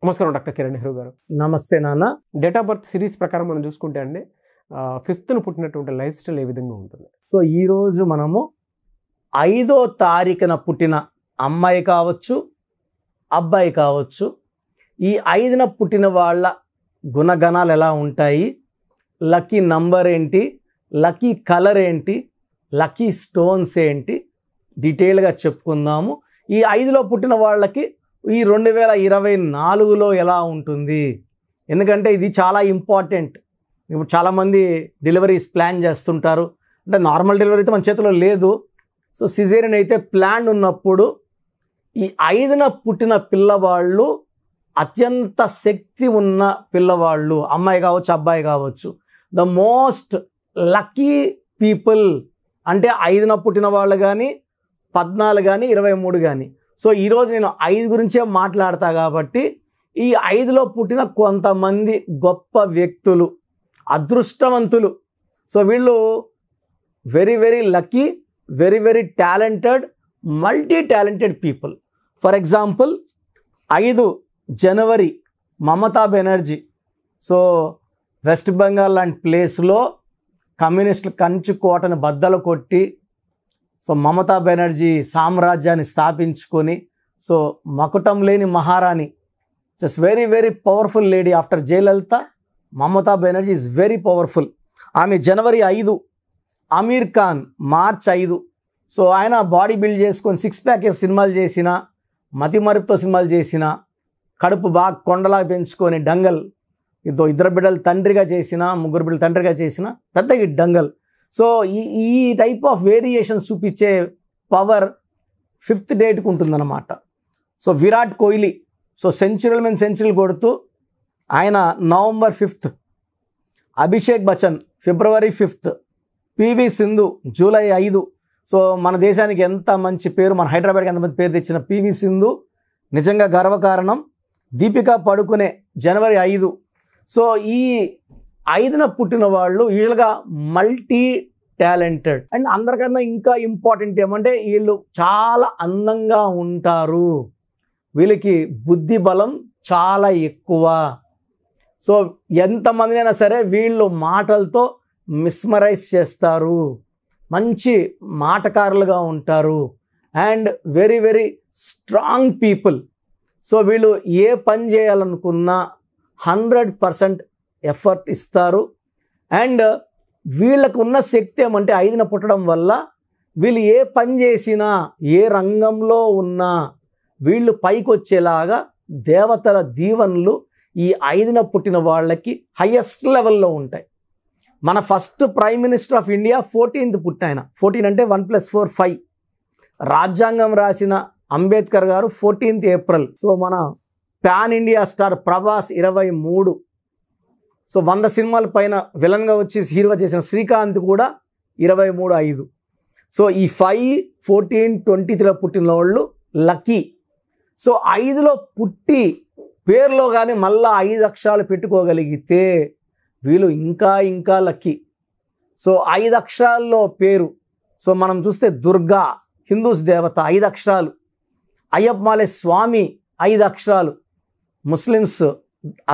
నమస్కారం డాక్టర్ కిరణ్ నెహ్రూ గారు. నమస్తే నాన్న. డేట్ ఆఫ్ బర్త్ సిరీస్ ప్రకారం మనం చూసుకుంటే అండి 5th పుట్టినటువంటి లైఫ్ స్టైల్ ఏ విధంగా ఉంటుంది? సో ఈరోజు మనము 5వ తారీఖున పుట్టిన అమ్మాయి కావచ్చు, అబ్బాయి కావచ్చు, ఈ 5న పుట్టిన వాళ్ళ గుణగణాలు ఎలా ఉంటాయి, లక్కీ నంబర్ ఏంటి, లక్కీ కలర్ ఏంటి, లక్కీ స్టోన్స్ ఏంటి, డీటెయిల్గా చెప్పుకుందాము. ఈ 5లో పుట్టిన వాళ్ళకి ఈ 2024లో ఎలా ఉంటుంది, ఎందుకంటే ఇది చాలా ఇంపార్టెంట్. ఇప్పుడు చాలామంది డెలివరీస్ ప్లాన్ చేస్తుంటారు. అంటే నార్మల్ డెలివరీ అయితే మన చేతిలో లేదు. సో సిజేరియన్ అయితే ప్లాన్ ఉన్నప్పుడు ఈ 5న పుట్టిన పిల్లవాళ్ళు అత్యంత శక్తి ఉన్న పిల్లవాళ్ళు, అమ్మాయి కావచ్చు, అబ్బాయి కావచ్చు, ద మోస్ట్ లక్కీ పీపుల్. అంటే 5న పుట్టిన వాళ్ళు కానీ, 14 కానీ, 23 కానీ. సో ఈరోజు నేను 5 గురించే మాట్లాడతా కాబట్టి ఈ 5లో పుట్టిన కొంతమంది గొప్ప వ్యక్తులు, అదృష్టవంతులు. సో వీళ్ళు very very lucky, very very talented, multi talented people. For example 5 January Mamata Banerjee. So west Bengal లాంటి ప్లేస్లో కమ్యూనిస్టులు కంచు కోటను బద్దలు కొట్టి సో మమతా బెనర్జీ సామ్రాజ్యాన్ని స్థాపించుకొని, సో మకుటం లేని మహారాణి, just very very powerful lady. After Jayalalithaa, Mamata Banerjee is very powerful. ఆమె జనవరి 5. అమీర్ ఖాన్ మార్చ్ 5. సో ఆయన బాడీ బిల్డ్ చేసుకొని 6 ప్యాక్ సినిమాలు చేసిన, మతిమరుపుతో సినిమాలు చేసిన, కడుపు బాగా కొండలా పెంచుకొని డంగల్, ఇద్దరు బిడ్డలు తండ్రిగా చేసిన, 3 బిడ్డలు తండ్రిగా చేసిన పెద్ద హిట్ డంగల్. సో ఈ టైప్ ఆఫ్ వేరియేషన్స్ చూపించే పవర్ 5th డేట్కి ఉంటుందన్నమాట. సో విరాట్ కోహ్లీ, సో సెంచురీల మీద సెంచురీలు కొడుతూ ఆయన నవంబర్ 5. అభిషేక్ బచ్చన్ ఫిబ్రవరి 5. PV Sindhu July 5. సో మన దేశానికి ఎంత మంచి పేరు, మన హైదరాబాద్కి ఎంత మంచి పేరు తెచ్చిన పివి సింధు నిజంగా గర్వకారణం. దీపికా పడుకునే జనవరి 5. సో ఈ 5న పుట్టిన వాళ్ళు యూజువల్గా మల్టీ టాలెంటెడ్. అండ్ అందరికన్నా ఇంకా ఇంపార్టెంట్ ఏమంటే వీళ్ళు చాలా అందంగా ఉంటారు, వీళ్ళకి బుద్ధి బలం చాలా ఎక్కువ. సో ఎంతమందినైనా సరే వీళ్ళు మాటలతో మిస్మరైజ్ చేస్తారు, మంచి మాటకారులుగా ఉంటారు, and very very strong people. So వీళ్ళు ఏ పని చేయాలనుకున్నా 100% ఎఫర్ట్ ఇస్తారు. అండ్ వీళ్ళకు ఉన్న శక్తి ఏమంటే 5న పుట్టడం వల్ల వీళ్ళు ఏ పని చేసినా, ఏ రంగంలో ఉన్నా వీళ్ళు పైకి వచ్చేలాగా దేవతల దీవెనలు ఈ 5న పుట్టిన వాళ్ళకి హయ్యెస్ట్ లెవెల్లో ఉంటాయి. మన first prime minister of India 14th పుట్టిన ఆయన. 14 అంటే 1 + 4 5. రాజ్యాంగం రాసిన అంబేద్కర్ గారు 14th ఏప్రిల్. సో మన pan India star Prabhas 23. So 100 సినిమాల పైన విలన్గా వచ్చి హీరోగా చేసిన శ్రీకాంత్ కూడా 23/5. సో ఈ 5, 14, 23లో పుట్టిన వాళ్ళు లక్కీ. సో 5లో పుట్టి పేరులో కానీ మళ్ళా 5 అక్షరాలు పెట్టుకోగలిగితే వీళ్ళు ఇంకా ఇంకా లక్కీ. సో 5 అక్షరాల్లో పేరు. సో మనం చూస్తే దుర్గా హిందూస్ దేవత 5 అక్షరాలు, అయ్యప్పమాలే స్వామి 5 అక్షరాలు, ముస్లిమ్స్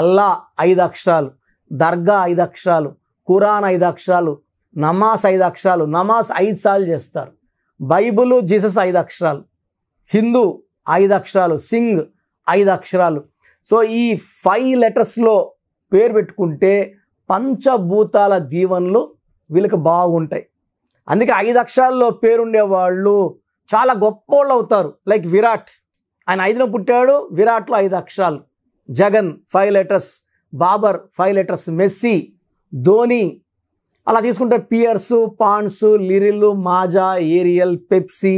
అల్లా 5 అక్షరాలు, దర్గా 5 అక్షరాలు, ఖురాన్ 5 అక్షరాలు, నమాజ్ 5 అక్షరాలు, నమాజ్ 5 సార్లు చేస్తారు, బైబుల్ జీసస్ 5 అక్షరాలు, హిందూ 5 అక్షరాలు, సింగ్ 5 అక్షరాలు. సో ఈ 5 లెటర్స్లో పేరు పెట్టుకుంటే పంచభూతాల దీవెనలు వీళ్ళకి బాగుంటాయి. అందుకే 5 అక్షరాల్లో పేరుండేవాళ్ళు చాలా గొప్పోళ్ళు అవుతారు. లైక్ విరాట్, ఆయన 5న పుట్టాడు, విరాట్లో 5 అక్షరాలు. Jagan 5 letters, Babar 5 letters, Messi, Dhoni. అలా తీసుకుంటే Pears, Ponds, Liril, Maaza, Ariel, Pepsi,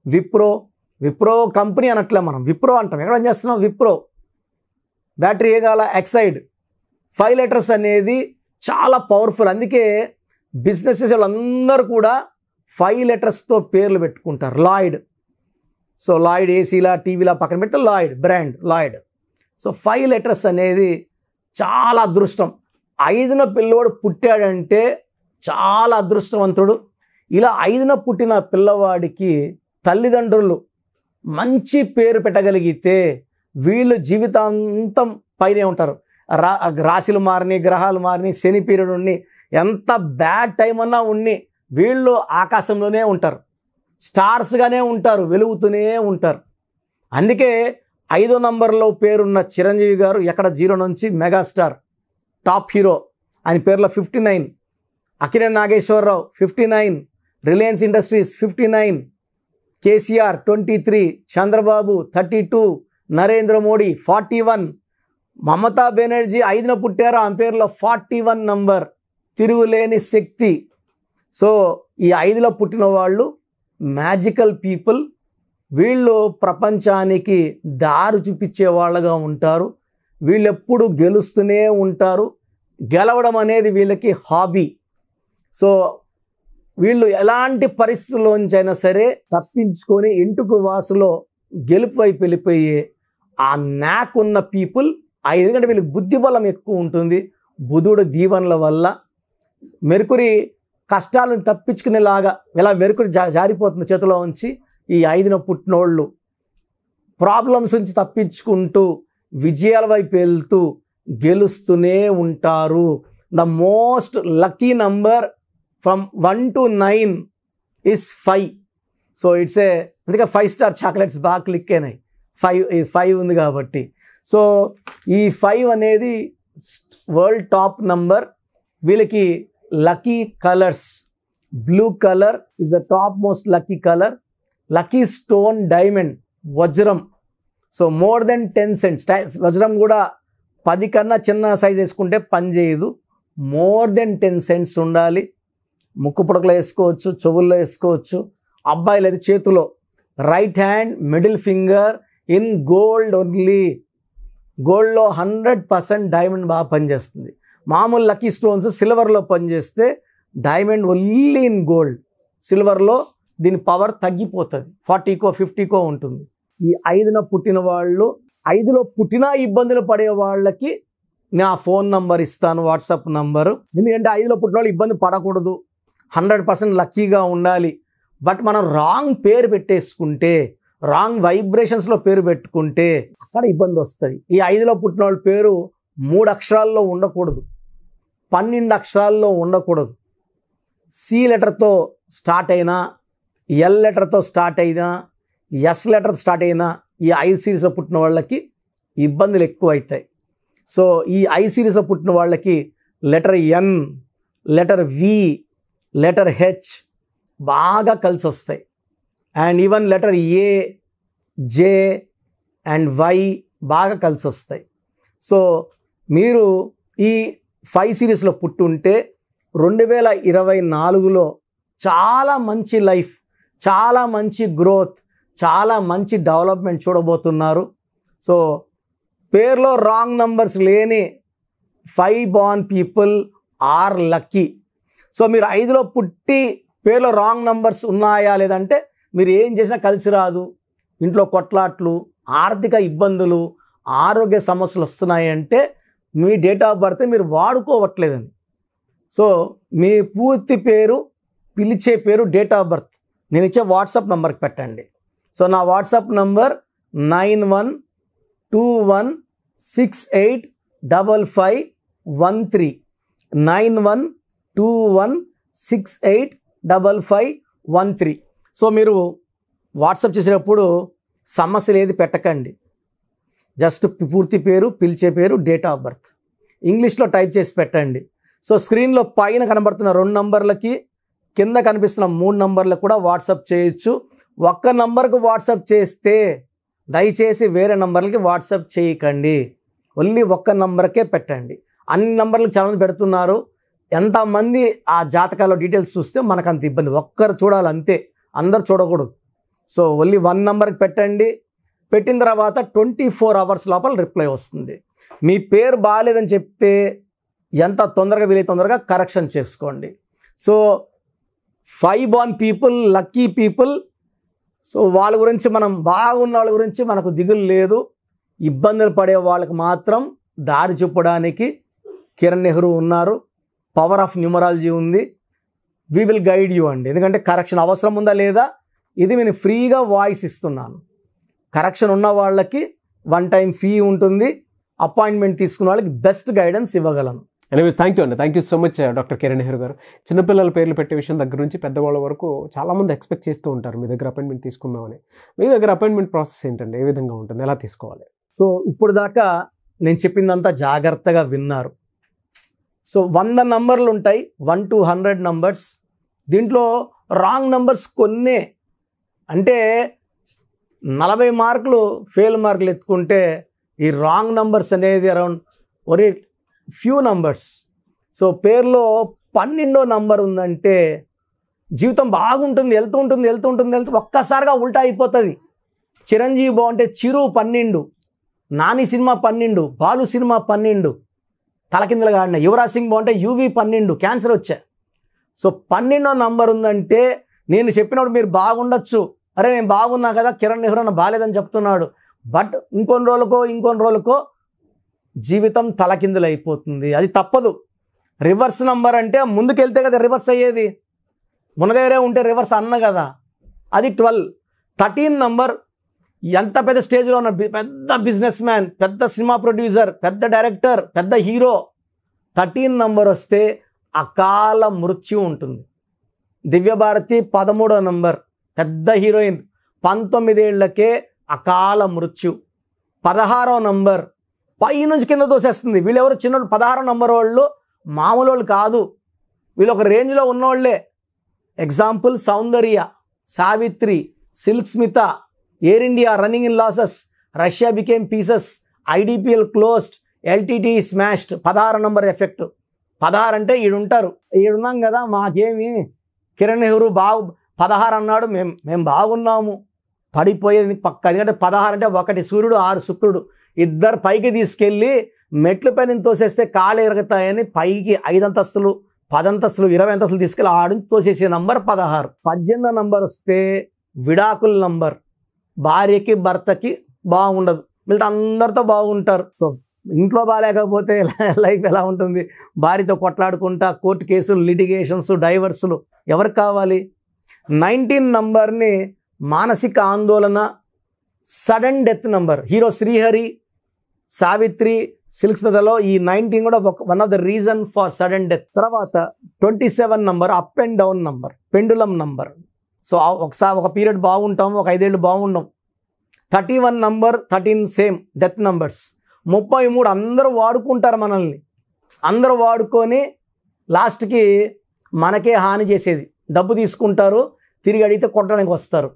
Wipro company అనట్లే, మనం విప్రో అంటాం. ఎక్కడ చేస్తున్నాం? విప్రో. బ్యాటరీ ఏ కావాలా? ఎక్సైడ్. 5 లెటర్స్ అనేది చాలా పవర్ఫుల్. అందుకే బిజినెసెస్ వాళ్ళందరూ కూడా 5 లెటర్స్తో పేర్లు పెట్టుకుంటారు. లాయిడ్. సో లాయిడ్ ఏసీలా, టీవీలా పక్కన పెడితే Lloyd brand, Lloyd. So 5 letters అనేది చాలా అదృష్టం. 5న పిల్లోడు పుట్టాడంటే చాలా అదృష్టవంతుడు. ఇలా 5న పుట్టిన పిల్లవాడికి తల్లిదండ్రులు మంచి పేరు పెట్టగలిగితే వీళ్ళు జీవితాంతం పైనే ఉంటారు. రాశులు మారిని, గ్రహాలు మారిని, శని పీరియడ్ ఉండి, ఎంత బ్యాడ్ టైం అన్నా ఉండి వీళ్ళు ఆకాశంలోనే ఉంటారు, స్టార్స్గానే ఉంటారు, వెలుగుతూనే ఉంటారు. అందుకే 5వ నంబర్లో పేరున్న చిరంజీవి గారు ఎక్కడ 0 నుంచి మెగాస్టార్, టాప్ హీరో. ఆయన పేరులో 59, అక్కినేని నాగేశ్వరరావు 59, రిలయన్స్ ఇండస్ట్రీస్ 59, కేసీఆర్ 23, చంద్రబాబు 32, నరేంద్ర మోడీ 41, మమతా బెనర్జీ 5న పుట్టారు, ఆమె పేరులో 41 నంబర్, తిరుగులేని శక్తి. సో ఈ 5లో పుట్టిన వాళ్ళు మ్యాజికల్ పీపుల్. వీళ్ళు ప్రపంచానికి దారి చూపించే వాళ్ళగా ఉంటారు. వీళ్ళు ఎప్పుడు గెలుస్తూనే ఉంటారు. గెలవడం అనేది వీళ్ళకి హాబీ. సో వీళ్ళు ఎలాంటి పరిస్థితుల్లోంచైనా సరే తప్పించుకొని ఇంటికి వాసులో గెలుపు వైపు వెళ్ళిపోయే ఆ న్యాక్ ఉన్న పీపుల్. ఎందుకంటే వీళ్ళకి బుద్ధిబలం ఎక్కువ ఉంటుంది. బుధుడు దీవెనల వల్ల మెర్కురీ కష్టాలను తప్పించుకునేలాగా ఇలా మెర్కురీ జారిపోతుంది చేతిలో ఉంచి. ఈ 5న పుట్టినోళ్ళు ప్రాబ్లమ్స్ నుంచి తప్పించుకుంటూ విజయాల వైపు వెళ్తూ గెలుస్తూనే ఉంటారు. The most lucky number from 1 to 9 is 5. So it's అందుకే 5 స్టార్ చాక్లెట్స్ బాగా క్లిక్ అయినాయి. 5 ఉంది కాబట్టి. సో ఈ 5 అనేది వరల్డ్ టాప్ నంబర్. వీళ్ళకి lucky colours, blue colour is the top most lucky colour. Lucky stone diamond, వజ్రం. So more than 10 cents. వజ్రం కూడా 10 కన్నా చిన్న సైజ్ వేసుకుంటే పని చేయదు. మోర్ దెన్ 10 cents ఉండాలి. ముక్కు పుడకలో వేసుకోవచ్చు, చెవుల్లో వేసుకోవచ్చు. అబ్బాయిలు అయితే చేతిలో right hand middle finger in gold only. గోల్డ్లో 100% డైమండ్ బాగా పనిచేస్తుంది. మామూలు లక్కీ స్టోన్స్ సిల్వర్లో పనిచేస్తే డైమండ్ ఓన్లీ ఇన్ గోల్డ్. సిల్వర్లో దీని పవర్ తగ్గిపోతుంది, 40కో 50కో ఉంటుంది. ఈ 5న పుట్టిన వాళ్ళు, 5లో పుట్టినా ఇబ్బందులు పడే వాళ్ళకి నా ఫోన్ నంబర్ ఇస్తాను, వాట్సాప్ నంబరు. ఎందుకంటే 5లో పుట్టిన వాళ్ళు ఇబ్బంది పడకూడదు, 100% లక్కీగా ఉండాలి. బట్ మనం రాంగ్ పేరు పెట్టేసుకుంటే, రాంగ్ వైబ్రేషన్స్లో పేరు పెట్టుకుంటే అక్కడ ఇబ్బంది వస్తుంది. ఈ 5లో పుట్టిన వాళ్ళ పేరు 3 అక్షరాల్లో ఉండకూడదు, 12 అక్షరాల్లో ఉండకూడదు. సి లెటర్తో స్టార్ట్ అయినా, ఎల్ లెటర్తో స్టార్ట్ అయినా, ఎస్ లెటర్తో స్టార్ట్ అయినా ఈ 5 సిరీస్లో పుట్టిన వాళ్ళకి ఇబ్బందులు ఎక్కువ అవుతాయి. సో ఈ 5 సిరీస్లో పుట్టిన వాళ్ళకి letter N, letter V, letter H బాగా కలిసి వస్తాయి. And even letter A, J and Y బాగా కలిసి వస్తాయి. సో మీరు ఈ 5 సిరీస్లో పుట్టుంటే 2024లో చాలా మంచి లైఫ్, చాలా మంచి గ్రోత్, చాలా మంచి డెవలప్మెంట్ చూడబోతున్నారు. సో పేరులో రాంగ్ నంబర్స్ లేని 5 born people are lucky. So మీరు 5లో పుట్టి పేరులో రాంగ్ నంబర్స్ ఉన్నాయా లేదంటే మీరు ఏం చేసినా కలిసి రాదు, ఇంట్లో కొట్లాట్లు, ఆర్థిక ఇబ్బందులు, ఆరోగ్య సమస్యలు వస్తున్నాయంటే మీ డేట్ ఆఫ్ బర్త్ మీరు వాడుకోవట్లేదని. సో మీ పూర్తి పేరు, పిలిచే పేరు, డేట్ ఆఫ్ బర్త్ నేను ఇచ్చే వాట్సాప్ నంబర్కి పెట్టండి. సో నా వాట్సాప్ నంబర్ 9121685513, 9121685513. సో మీరు వాట్సాప్ చేసేటప్పుడు సమస్యలు ఏది పెట్టకండి, జస్ట్ పూర్తి పేరు, పిలిచే పేరు, డేట్ ఆఫ్ బర్త్ ఇంగ్లీష్లో టైప్ చేసి పెట్టండి. సో స్క్రీన్లో పైన కనబడుతున్న 2 నంబర్లకి, కింద కనిపిస్తున్న 3 నంబర్లకు కూడా వాట్సాప్ చేయొచ్చు. ఒక్క నంబర్కి వాట్సాప్ చేస్తే దయచేసి వేరే నంబర్లకి వాట్సాప్ చేయకండి, ఓన్లీ ఒక్క నంబర్కే పెట్టండి. అన్ని నంబర్లకు చాలామంది పెడుతున్నారు. ఎంతమంది ఆ జాతకాల డీటెయిల్స్ చూస్తే మనకు అంత ఇబ్బంది. ఒక్కరు చూడాలి అంతే, అందరు చూడకూడదు. సో ఓన్లీ 1 నంబర్కి పెట్టండి. పెట్టిన తర్వాత 24 hours లోపల రిప్లై వస్తుంది. మీ పేరు బాగాలేదని చెప్తే ఎంత తొందరగా వీలైతే తొందరగా కరెక్షన్ చేసుకోండి. So 5 born people lucky people. So వాళ్ళ గురించి, మనం బాగున్న వాళ్ళ గురించి మనకు దిగులు లేదు. ఇబ్బందులు పడే వాళ్ళకి మాత్రం దారి చూపడానికి కిరణ్ నెహ్రూ ఉన్నారు. పవర్ ఆఫ్ న్యూమరాలజీ ఉంది. వీ విల్ గైడ్ యూ అండి. ఎందుకంటే కరెక్షన్ అవసరం ఉందా లేదా, ఇది నేను ఫ్రీగా వాయిస్ ఇస్తున్నాను. కరెక్షన్ ఉన్న వాళ్ళకి వన్ టైం ఫీ ఉంటుంది. అపాయింట్మెంట్ తీసుకున్న వాళ్ళకి బెస్ట్ గైడెన్స్ ఇవ్వగలను. ఎనీవేస్ థ్యాంక్ యూ అండి. Thank you so much doctor Kiran Nehru గారు. చిన్నపిల్లల పేర్లు పెట్టే విషయం దగ్గర నుంచి పెద్దవాళ్ళ వరకు చాలామంది ఎక్స్పెక్ట్ చేస్తూ ఉంటారు మీ దగ్గర అపాయింట్మెంట్ తీసుకుందామని. మీ దగ్గర అపాయింట్మెంట్ ప్రాసెస్ ఏంటండి, ఏ విధంగా ఉంటుంది, ఎలా తీసుకోవాలి? సో ఇప్పుడు దాకా నేను చెప్పిందంతా జాగ్రత్తగా విన్నారు. సో 100 నంబర్లు ఉంటాయి, 1 to 100 నంబర్స్. దీంట్లో రాంగ్ నంబర్స్ కొన్నే, అంటే 40 మార్కులు ఫెయిల్ మార్కులు ఎత్తుకుంటే ఈ రాంగ్ నంబర్స్ అనేది అరౌండ్ ఒరే ఫ్యూ నంబర్స్. సో పేర్లో 12వ నంబర్ ఉందంటే జీవితం బాగుంటుంది, వెళ్తూ ఒక్కసారిగా ఉల్టా అయిపోతుంది. చిరంజీవి బాగుంటే చిరు 12, నాని సినిమా 12, బాలు సినిమా 12, తలకిందలుగా ఆడిన. యువరాజ్ సింగ్ బాగుంటే యువి 12, క్యాన్సర్ వచ్చా. సో 12వ నంబర్ ఉందంటే నేను చెప్పినప్పుడు మీరు బాగుండొచ్చు, అరే నేను బాగున్నా కదా, కిరణ్ నెహ్రూ అన్న బాగాలేదని చెప్తున్నాడు, బట్ ఇంకొన్ని రోజులకో జీవితం తలకిందులు అయిపోతుంది. అది తప్పదు. రివర్స్ నంబర్ అంటే ముందుకెళ్తే కదా రివర్స్ అయ్యేది, మన దగ్గరే ఉంటే రివర్స్ అన్న కదా. అది 12. 13 నంబర్ ఎంత పెద్ద స్టేజ్లో ఉన్న పెద్ద బిజినెస్ మ్యాన్, పెద్ద సినిమా ప్రొడ్యూసర్, పెద్ద డైరెక్టర్, పెద్ద హీరో, 13 నంబర్ వస్తే అకాల మృత్యు ఉంటుంది. దివ్యభారతి 13వ నంబర్, పెద్ద హీరోయిన్, 19 ఏళ్లకే అకాల మృత్యు. 16వ నంబర్ పై నుంచి కింద తోసేస్తుంది. వీళ్ళెవరు చిన్నోళ్ళు, 16వ నంబర్ వాళ్ళు మామూలు వాళ్ళు కాదు, వీళ్ళు ఒక రేంజ్లో ఉన్నోళ్లే. Example Soundarya, Savithri, Silk Smitha, Air India running in losses, Russia became pieces, IDPL closed, LTT smashed. 16 number effect. 16 అంటే ఈడుంటారు, ఈడున్నాం కదా, మాకేమి కిరణ్ నెహ్రూ 16 అన్నాడు, మేము బాగున్నాము, పడిపోయేది పక్క. ఎందుకంటే 16 అంటే 1 సూర్యుడు 6 శుక్రుడు, ఇద్దరు పైకి తీసుకెళ్ళి మెట్ల పైన తోసేస్తే కాళ్ళు ఎరుగుతాయని పైకి 5 అంతస్తులు 10 అంతస్తులు 20 అంతస్తులు తీసుకెళ్ళి ఆడిని తోసేసే నంబర్ 16. 18వ నంబర్ వస్తే విడాకుల నంబర్. భార్యకి భర్తకి బాగుండదు, వీళ్ళతో అందరితో బాగుంటారు. సో ఇంట్లో బాగాలేకపోతే లైఫ్ ఎలా ఉంటుంది? భార్యతో కొట్లాడుకుంటా, కోర్టు కేసులు, లిటిగేషన్స్, డైవర్సులు. ఎవరికి కావాలి? 19 నంబర్ని మానసిక ఆందోళన, sudden death number. Hero Srihari, Savithri, Silk స్మితలో ఈ 19 కూడా one of the reason for sudden death. తర్వాత 27 number up and down number, pendulum number. So ఒకసారి ఒక పీరియడ్ బాగుంటాం, ఒక 5 ఏళ్ళు బాగుండం. 31 నంబర్ 13 సేమ్ డెత్ నంబర్స్. 33 అందరూ వాడుకుంటారు మనల్ని, అందరూ వాడుకొని లాస్ట్కి మనకే హాని చేసేది. డబ్బు తీసుకుంటారు, తిరిగి అడిగితే కొట్టడానికి వస్తారు,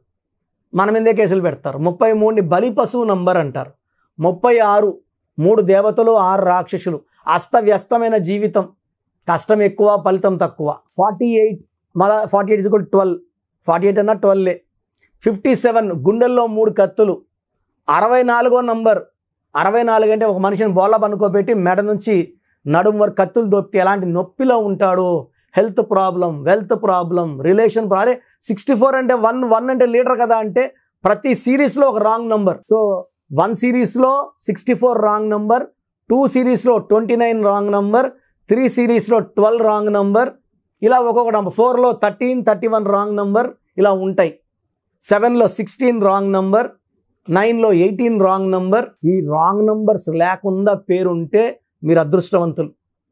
మన మీదే కేసులు పెడతారు. 33ని బలి పశువు నంబర్ అంటారు. 36 3 దేవతలు 6 రాక్షసులు. అస్తవ్యస్తమైన జీవితం, కష్టం ఎక్కువ ఫలితం తక్కువ. 48 మళ్ళా 48 = 12, 48 అన్నా 12. 57 గుండెల్లో 3 కత్తులు. 64వ నంబర్. 64 అంటే ఒక మనిషిని బోళ్ళ పనుకోబెట్టి మెడ నుంచి నడుము వరకు కత్తులు దొప్పితే ఎలాంటి నొప్పిలో ఉంటాడు, health problem, wealth problem, relation problem. 64 అంటే 1 అంటే లీడర్ కదా, అంటే ప్రతి సిరీస్లో ఒక రాంగ్ నంబర్. సో 1 సిరీస్లో 64 రాంగ్ నంబర్, 2 సిరీస్లో 29 రాంగ్ నంబర్, 3 సిరీస్లో 12 రాంగ్ నంబర్, ఇలా ఒక్కొక్క నంబర్. 4లో 13, 31 రాంగ్ నంబర్ ఇలా ఉంటాయి. 7లో 16 రాంగ్ నంబర్, 9లో 18 రాంగ్ నంబర్. ఈ రాంగ్ నంబర్స్ లేకుండా పేరుంటే మీరు అదృష్టవంతులు.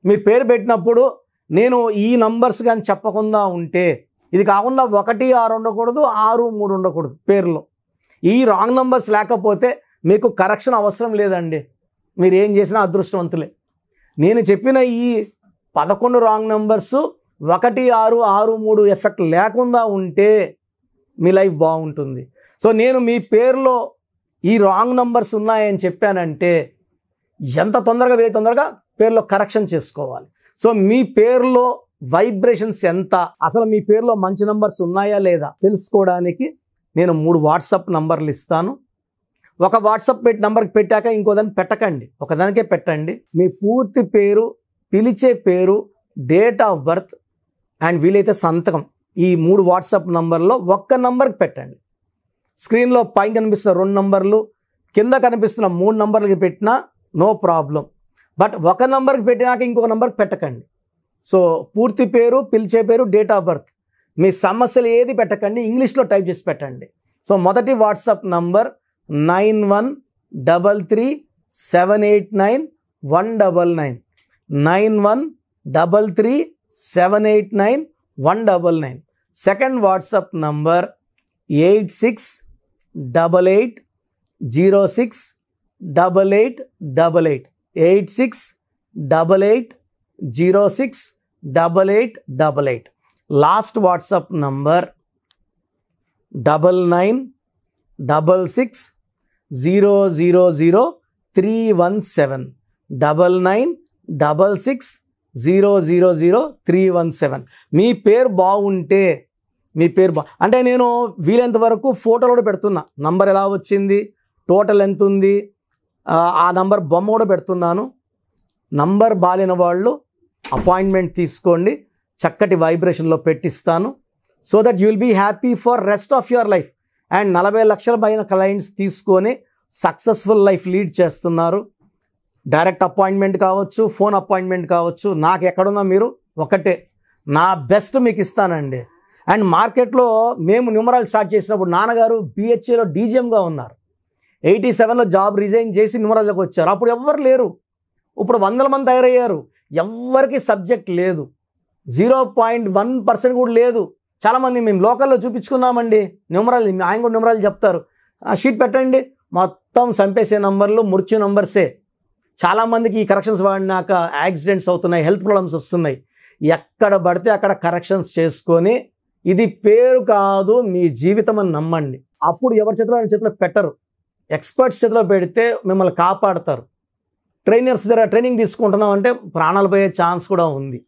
మీరు పేరు పెట్టినప్పుడు నేను ఈ నంబర్స్ కానీ చెప్పకుండా ఉంటే, ఇది కాకుండా 1, 6 ఉండకూడదు, 6, 3 ఉండకూడదు పేరులో. ఈ రాంగ్ నంబర్స్ లేకపోతే మీకు కరెక్షన్ అవసరం లేదండి, మీరు ఏం చేసినా అదృష్టవంతులే. నేను చెప్పిన ఈ 11 రాంగ్ నంబర్స్ 1, 6, 6, 3 ఎఫెక్ట్ లేకుండా ఉంటే మీ లైఫ్ బాగుంటుంది. సో నేను మీ పేరులో ఈ రాంగ్ నంబర్స్ ఉన్నాయని చెప్పానంటే ఎంత తొందరగా వీలైతే తొందరగా పేరులో కరెక్షన్ చేసుకోవాలి. సో మీ పేరులో వైబ్రేషన్స్ ఎంత, అసలు మీ పేరులో మంచి నంబర్స్ ఉన్నాయా లేదా తెలుసుకోవడానికి నేను 3 వాట్సాప్ నంబర్లు ఇస్తాను. ఒక వాట్సాప్ నంబర్కి పెట్టాక ఇంకో దాన్ని పెట్టకండి, ఒకదానికే పెట్టండి. మీ పూర్తి పేరు, పిలిచే పేరు, డేట్ ఆఫ్ బర్త్ అండ్ వీలైతే సంతకం, ఈ 3 వాట్సాప్ నంబర్లో ఒక్క నంబర్కి పెట్టండి. స్క్రీన్లో పైన కనిపిస్తున్న 2 నంబర్లు, కింద కనిపిస్తున్న 3 నంబర్లకి పెట్టినా నో ప్రాబ్లం. బట్ ఒక నంబర్కి పెట్టినాక ఇంకొక నంబర్కి పెట్టకండి. సో పూర్తి పేరు, పిలిచే పేరు, డేట్ ఆఫ్ బర్త్, మీ సమస్యలు ఏది పెట్టకండి, ఇంగ్లీష్లో టైప్ చేసి పెట్టండి. సో మొదటి WhatsApp number 91 9133789199 9133789199. Second WhatsApp number 8688068888 8688068888. Last WhatsApp number 9966000317 9966000317. మీ పేరు బాగుంటే అంటే నేను వీలైనంత వరకు ఫోటోలు కూడా పెడుతున్నా. నంబర్ ఎలా వచ్చింది, టోటల్ ఎంత ఉంది, ఆ నంబర్ బొమ్మ కూడా పెడుతున్నాను. నంబర్ బాలేని వాళ్ళు అపాయింట్మెంట్ తీసుకోండి, చక్కటి వైబ్రేషన్లో పెట్టిస్తాను. So that you will be happy for rest of your life. And 40 లక్షల పైన క్లయింట్స్ తీసుకొని సక్సెస్ఫుల్ లైఫ్ లీడ్ చేస్తున్నారు. డైరెక్ట్ అపాయింట్మెంట్ కావచ్చు, ఫోన్ అపాయింట్మెంట్ కావచ్చు. నాకు ఎక్కడున్నా మీరు ఒకటే, నా బెస్ట్ మీకు ఇస్తానండి. అండ్ మార్కెట్లో మేము న్యూమరాల్ స్టార్ట్ చేసినప్పుడు నాన్నగారు BHAలో DGMగా ఉన్నారు. 87లో జాబ్ రిజైన్ చేసి న్యూమరాల్లోకి వచ్చారు. అప్పుడు ఎవ్వరు లేరు. ఇప్పుడు 100 మంది తయారయ్యారు. ఎవ్వరికి సబ్జెక్ట్ లేదు, 0.1% కూడా లేదు. చాలామంది మేము లోకల్లో చూపించుకున్నామండి న్యూమరాల్, ఆయన కూడా న్యూమరాల్ చెప్తారు. షీట్ పెట్టండి, మొత్తం చంపేసే నంబర్లు, మృత్యు నంబర్సే. చాలామందికి ఈ కరెక్షన్స్ వాడినాక యాక్సిడెంట్స్ అవుతున్నాయి, హెల్త్ ప్రాబ్లమ్స్ వస్తున్నాయి. ఎక్కడ పడితే అక్కడ కరెక్షన్స్ చేసుకొని ఇది పేరు కాదు మీ జీవితం అని నమ్మండి. అప్పుడు ఎవరి చేతిలో పెట్టరు, ఎక్స్పర్ట్స్ చేతిలో పెడితే మిమ్మల్ని కాపాడతారు. ట్రైనర్స్ దగ్గర ట్రైనింగ్ తీసుకుంటున్నాం అంటే ప్రాణాలు పోయే ఛాన్స్ కూడా ఉంది.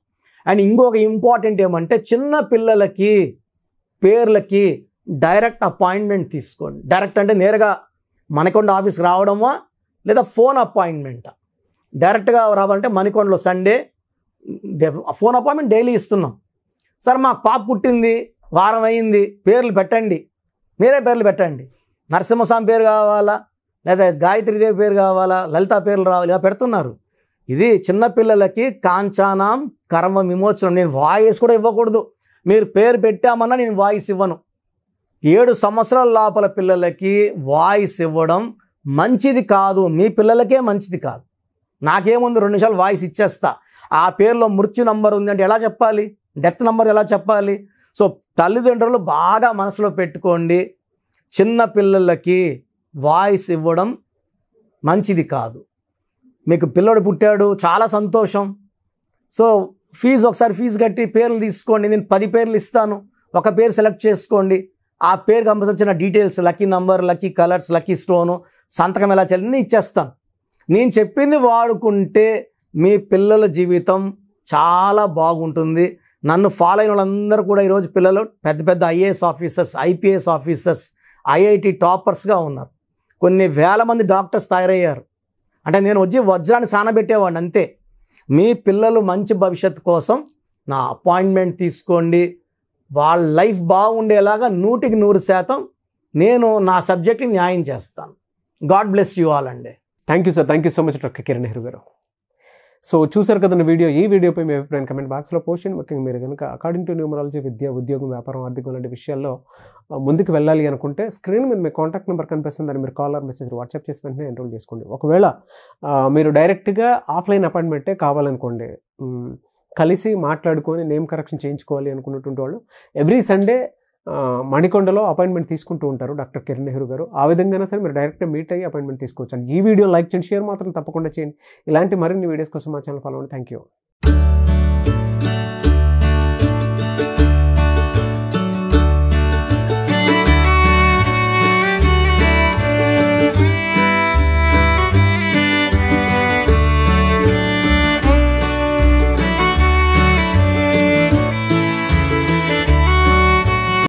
అండ్ ఇంకొక ఇంపార్టెంట్ ఏమంటే చిన్న పిల్లలకి పేర్లకి డైరెక్ట్ అపాయింట్మెంట్ తీసుకోండి. డైరెక్ట్ అంటే నేరుగా మణికొండ ఆఫీస్కి రావడమా లేదా ఫోన్ అపాయింట్మెంటా? డైరెక్ట్గా రావాలంటే మణికొండలో సండే ఫోన్ అపాయింట్మెంట్ డైలీ ఇస్తున్నాం. సార్ మా పాప పుట్టింది, వారం అయింది, పేర్లు పెట్టండి, మీరే పేర్లు పెట్టండి. నరసింహస్వామి పేరు కావాలా, లేదా గాయత్రీదేవి పేరు కావాలా, లలిత పేర్లు రావాలి, ఇలా పెడుతున్నారు. ఇది చిన్నపిల్లలకి కాంచానాం కర్మ విమోచనం. నేను వాయిస్ కూడా ఇవ్వకూడదు, మీరు పేరు పెట్టామన్నా నేను వాయిస్ ఇవ్వను. 7 సంవత్సరాల లోపల పిల్లలకి వాయిస్ ఇవ్వడం మంచిది కాదు, మీ పిల్లలకే మంచిది కాదు. నాకేముంది 2 నిమిషాలు వాయిస్ ఇచ్చేస్తా. ఆ పేరులో మృత్యు నంబర్ ఉంది అంటే ఎలా చెప్పాలి, డెత్ నంబర్ ఎలా చెప్పాలి? సో తల్లిదండ్రులు బాగా మనసులో పెట్టుకోండి, చిన్న పిల్లలకి వాయిస్ ఇవ్వడం మంచిది కాదు. మీకు పిల్లడు పుట్టాడు, చాలా సంతోషం. సో ఒకసారి ఫీజు కట్టి పేర్లు తీసుకోండి. నేను 10 పేర్లు ఇస్తాను, ఒక పేరు సెలెక్ట్ చేసుకోండి. ఆ పేరుకి సంబంధించిన details, lucky number, lucky colours, lucky stone, సంతకం ఎలా చేయాలి నేను ఇచ్చేస్తాను. నేను చెప్పింది వాడుకుంటే మీ పిల్లల జీవితం చాలా బాగుంటుంది. నన్ను ఫాలో అయిన వాళ్ళందరూ కూడా ఈరోజు పిల్లలు పెద్ద పెద్ద IAS officers, IPS officers, IIT టాపర్స్గా ఉన్నారు. కొన్ని వేల మంది డాక్టర్స్ తయారయ్యారు. అంటే నేను వచ్చి వజ్రాన్ని సానబెట్టేవాడిని అంతే. మీ పిల్లలు మంచి భవిష్యత్తు కోసం నా అపాయింట్మెంట్ తీసుకోండి. వాళ్ళ లైఫ్ బాగుండేలాగా 100% నేను నా సబ్జెక్ట్ని న్యాయం చేస్తాను. గాడ్ బ్లెస్ యూ ఆల్ అండి. Thank you sir, thank you so much doctor Kiran Nehru గారు. సో చూసారు కదండి వీడియో. ఈ వీడియోపై మీ అభిప్రాయం కమెంట్ బాక్స్లో పోస్ట్ చేయండి. ముఖ్యంగా మీరు కనుక అకార్డింగ్ టు న్యూమరాలజీ విద్య, ఉద్యోగం, వ్యాపారం, ఆర్థికం లాంటి విషయాల్లో ముందుకు వెళ్ళాలి అనుకుంటే స్క్రీన్ మీద మీ కాంటాక్ట్ నెంబర్ కనిపిస్తుంది, దాన్ని మీరు కాల్ ఆర్ మెసేజ్ వాట్సాప్ చేసి వెంటనే ఎన్రోల్ చేసుకోండి. ఒకవేళ మీరు డైరెక్ట్గా ఆఫ్లైన్ అపాయింట్మెంటే కావాలనుకోండి, కలిసి మాట్లాడుకొని నేమ్ కరెక్షన్ చేయించుకోవాలి అనుకున్నటువంటి వాళ్ళు ఎవ్రీ సండే మణికొండలో అపాయింట్మెంట్ తీసుకుంటూ ఉంటారు డాక్టర్ కిరణ్ నెహ్రూ గారు. ఆ విధంగానే సరే మీరు డైరెక్ట్గా మీట్ అయ్యి అపాయింట్మెంట్ తీసుకోవచ్చు. ఈ వీడియో లైక్ చేయండి, షేర్ మాత్రం తప్పకుండా చేయండి. ఇలాంటి మరిన్ని వీడియోస్ కోసం మా ఛానల్ ఫాలో అవ్వండి. Thank you.